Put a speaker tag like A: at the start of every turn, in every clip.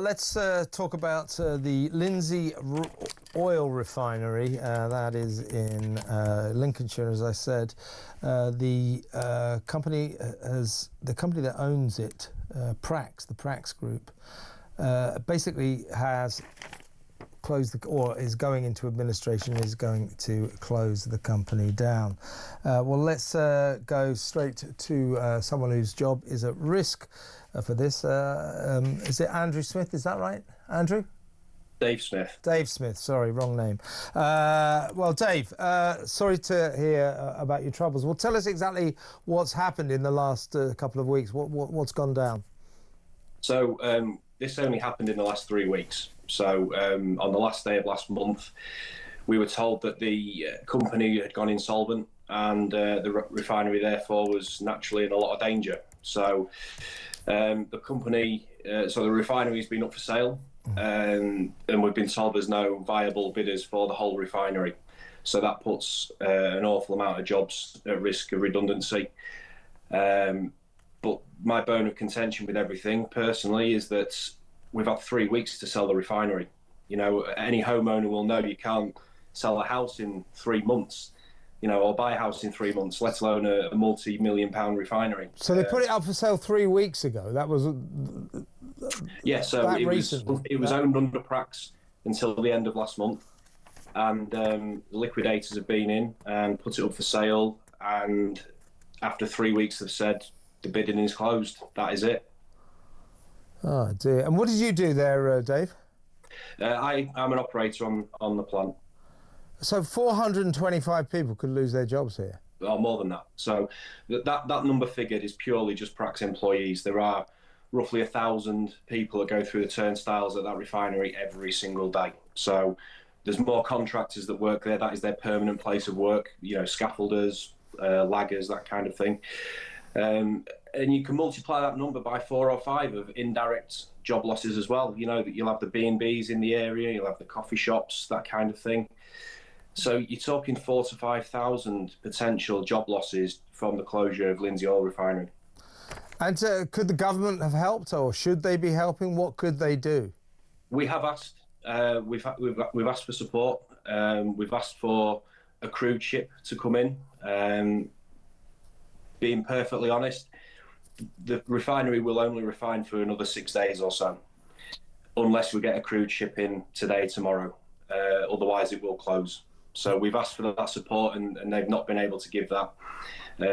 A: Let's talk about the Lindsey Oil Refinery. That is in Lincolnshire, as I said. The company that owns it, Prax, the Prax Group, basically has closed or is going into administration, is going to close the company down. Well, let's go straight to someone whose job is at risk for this. Is it Andrew Smith? Is that right, Andrew?
B: Dave Smith.
A: Dave Smith, sorry, wrong name. Well, Dave, sorry to hear about your troubles. Well, tell us exactly what's happened in the last couple of weeks. What's gone down?
B: So this only happened in the last 3 weeks. So on the last day of last month, we were told that the company had gone insolvent, and the refinery therefore was naturally in a lot of danger. So the company, so the refinery has been up for sale, and we've been told there's no viable bidders for the whole refinery. So that puts an awful amount of jobs at risk of redundancy. But my bone of contention with everything personally is that we've had 3 weeks to sell the refinery. You know, any homeowner will know you can't sell a house in 3 months, you know, or buy a house in 3 months, let alone a multi-million-pound refinery.
A: So they put it up for sale 3 weeks ago. That was
B: yeah. So it was owned under Prax until the end of last month, and the liquidators have been in and put it up for sale. And after 3 weeks, they've said the bidding is closed. That is it.
A: Oh dear. And what did you do there, Dave?
B: I'm an operator on the plant.
A: So 425 people could lose their jobs here.
B: Or more than that. So that number figured is purely just Prax employees. There are roughly 1,000 people that go through the turnstiles at that refinery every single day. So there's more contractors that work there. That is their permanent place of work. You know, scaffolders, laggers, that kind of thing. And you can multiply that number by 4 or 5 of indirect job losses as well. You know, that you'll have the B&Bs in the area, you'll have the coffee shops, that kind of thing. So you're talking 4,000 to 5,000 potential job losses from the closure of Lindsey Oil Refinery. And
A: could the government have helped, or should they be helping? What could they do?
B: We have asked. We've asked for support. We've asked for a crude ship to come in. Being perfectly honest, the refinery will only refine for another 6 days or so, unless we get a crude ship in today, tomorrow. Otherwise, it will close. So we've asked for that support, and they've not been able to give that.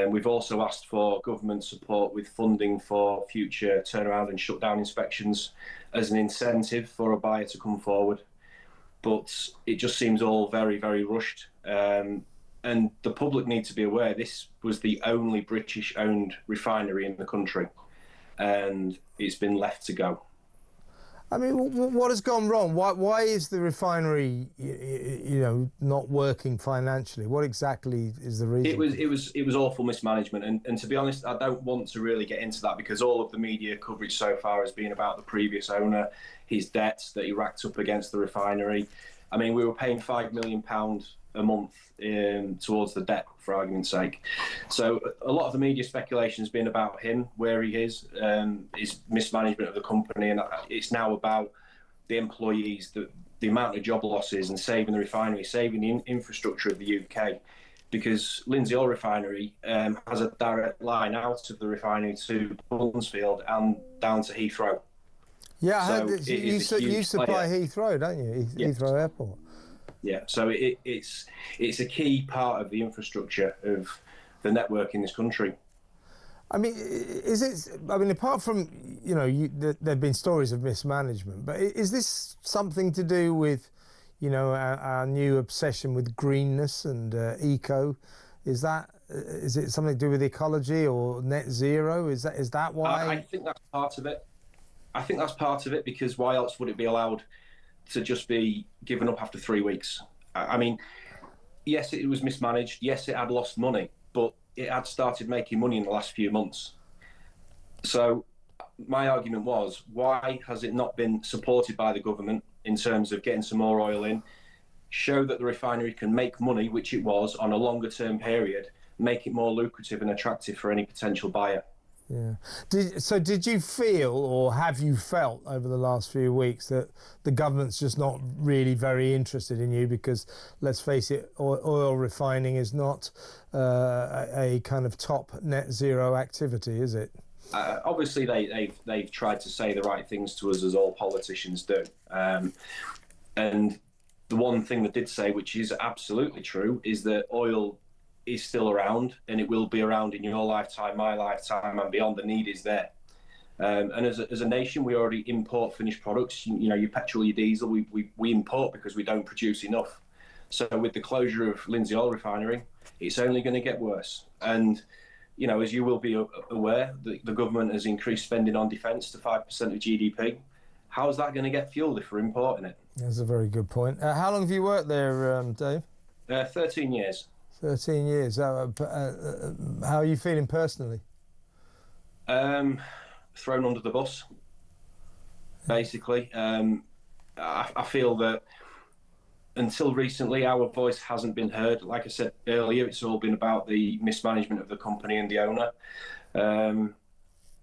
B: We've also asked for government support with funding for future turnaround and shutdown inspections as an incentive for a buyer to come forward. But it just seems all very, very rushed. And the public need to be aware this was the only British-owned refinery in the country, and it's been left to go.
A: I mean, what has gone wrong? Why is the refinery, you know, not working financially? What exactly is the reason?
B: It was awful mismanagement, and to be honest, I don't want to really get into that because all of the media coverage so far has been about the previous owner, his debts that he racked up against the refinery. I mean, we were paying £5 million a month towards the debt, for argument's sake. So a lot of the media speculation has been about him, where he is, his mismanagement of the company, and it's now about the employees, the amount of job losses, and saving the refinery, saving the infrastructure of the UK. Because Lindsey Oil Refinery has a direct line out of the refinery to Buncefield and down to Heathrow.
A: Yeah, so you supply Heathrow, don't you? Heathrow Airport.
B: Yeah, so it's a key part of the infrastructure of the network in this country.
A: I mean, is it? I mean, apart from, you know, there've been stories of mismanagement, but is this something to do with, you know, our new obsession with greenness and eco? Is it something to do with ecology or net zero? Is that why?
B: I think that's part of it. I think that's part of it, because why else would it be allowed to just be given up after 3 weeks? I mean, yes, it was mismanaged. Yes, it had lost money, but it had started making money in the last few months. So my argument was, why has it not been supported by the government in terms of getting some more oil in, show that the refinery can make money, which it was, on a longer term period, make it more lucrative and attractive for any potential buyer?
A: Yeah. Did you feel, or have you felt over the last few weeks, that the government's just not really very interested in you? Because let's face it, oil refining is not a kind of top net zero activity, is it?
B: Obviously, they've tried to say the right things to us, as all politicians do. And the one thing they did say, which is absolutely true, is that oil is still around, and it will be around in your lifetime, my lifetime, and beyond. The need is there. And as a nation, we already import finished products. You know, your petrol, your diesel, we import because we don't produce enough. So with the closure of Lindsey Oil Refinery, it's only going to get worse. And you know, as you will be aware, the government has increased spending on defence to 5% of GDP. How is that going to get fueled if we're importing it?
A: That's a very good point. How long have you worked there, Dave?
B: 13 years.
A: 13 years. How are you feeling personally?
B: Thrown under the bus, basically. I feel that until recently, our voice hasn't been heard. Like I said earlier, it's all been about the mismanagement of the company and the owner.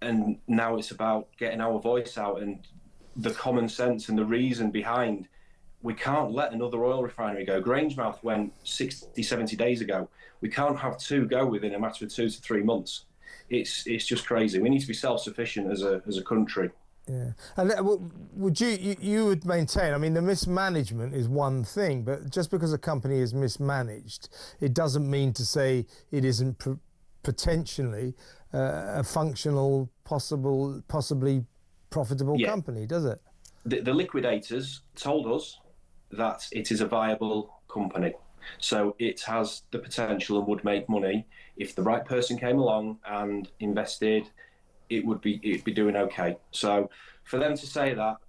B: And now it's about getting our voice out and the common sense and the reason behind. We can't let another oil refinery go. Grangemouth went 60, 70 days ago. We can't have two go within a matter of 2 to 3 months. It's just crazy. We need to be self-sufficient as a country.
A: Yeah, and would you would maintain? I mean, the mismanagement is one thing, but just because a company is mismanaged, it doesn't mean to say it isn't potentially a functional, possibly profitable company, does it?
B: The liquidators told us that it is a viable company, so it has the potential and would make money if the right person came along and invested. It'd be doing okay. So for them to say that,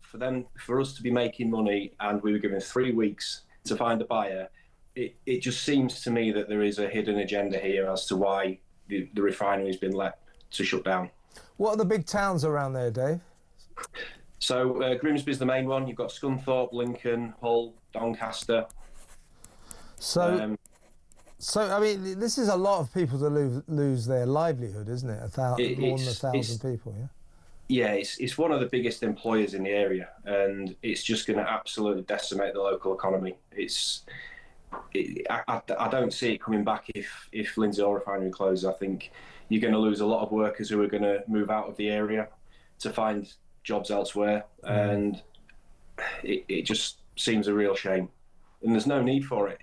B: for us to be making money, and we were given 3 weeks to find a buyer, it just seems to me that there is a hidden agenda here as to why the refinery has been let to shut down.
A: What are the big towns around there, Dave?
B: So Grimsby's the main one. You've got Scunthorpe, Lincoln, Hull, Doncaster.
A: So I mean, this is a lot of people to lose their livelihood, isn't it? More than 1,000 people, yeah?
B: Yeah, it's one of the biggest employers in the area, and it's just going to absolutely decimate the local economy. I don't see it coming back if Lindsey Oil Refinery closes. I think you're going to lose a lot of workers who are going to move out of the area to find jobs elsewhere, and it just seems a real shame. And there's no need for it.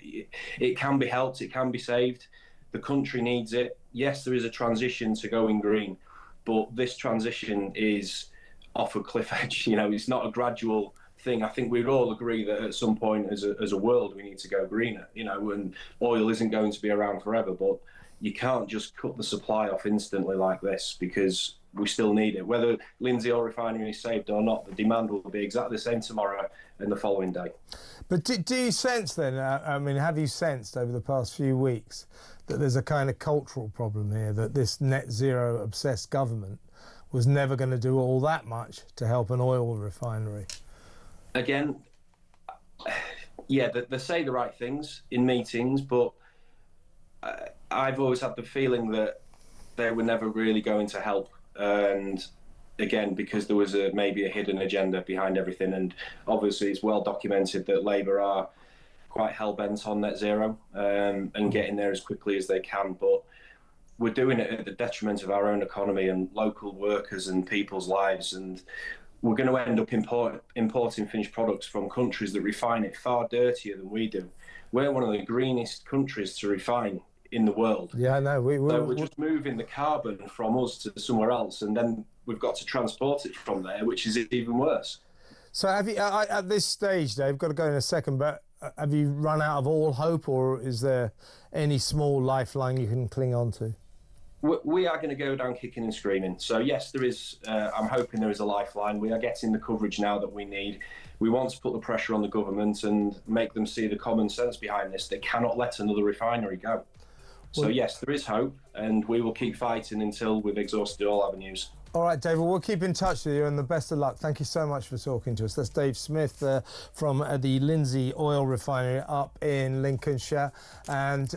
B: It can be helped, it can be saved. The country needs it. Yes, there is a transition to going green, but this transition is off a cliff edge. You know, it's not a gradual thing. I think we'd all agree that at some point as a world we need to go greener, you know, and oil isn't going to be around forever, but you can't just cut the supply off instantly like this, because we still need it. Whether Lindsey Oil Refinery is saved or not, the demand will be exactly the same tomorrow and the following day.
A: But do you sense then, I mean, have you sensed over the past few weeks that there's a kind of cultural problem here, that this net zero obsessed government was never going to do all that much to help an oil refinery?
B: Again, yeah, they say the right things in meetings, but I've always had the feeling that they were never really going to help. And again, because there was maybe a hidden agenda behind everything, and obviously it's well documented that Labour are quite hell-bent on net zero and getting there as quickly as they can, but we're doing it at the detriment of our own economy and local workers and people's lives, and we're going to end up importing finished products from countries that refine it far dirtier than we do. We're one of the greenest countries to refine in the world.
A: Yeah, I know.
B: We're just moving the carbon from us to somewhere else, and then we've got to transport it from there, which is even worse.
A: So have you, at this stage, Dave, got to go in a second, but have you run out of all hope, or is there any small lifeline you can cling on to?
B: We are going to go down kicking and screaming. So yes, there is. I'm hoping there is a lifeline. We are getting the coverage now that we need. We want to put the pressure on the government and make them see the common sense behind this. They cannot let another refinery go. So yes, there is hope, and we will keep fighting until we've exhausted all avenues.
A: All right, Dave, well, we'll keep in touch with you and the best of luck. Thank you so much for talking to us. That's Dave Smith from the Lindsey Oil Refinery up in Lincolnshire. And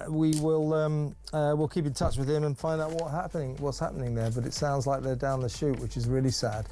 A: we will we'll keep in touch with him and find out what's happening there. But it sounds like they're down the chute, which is really sad.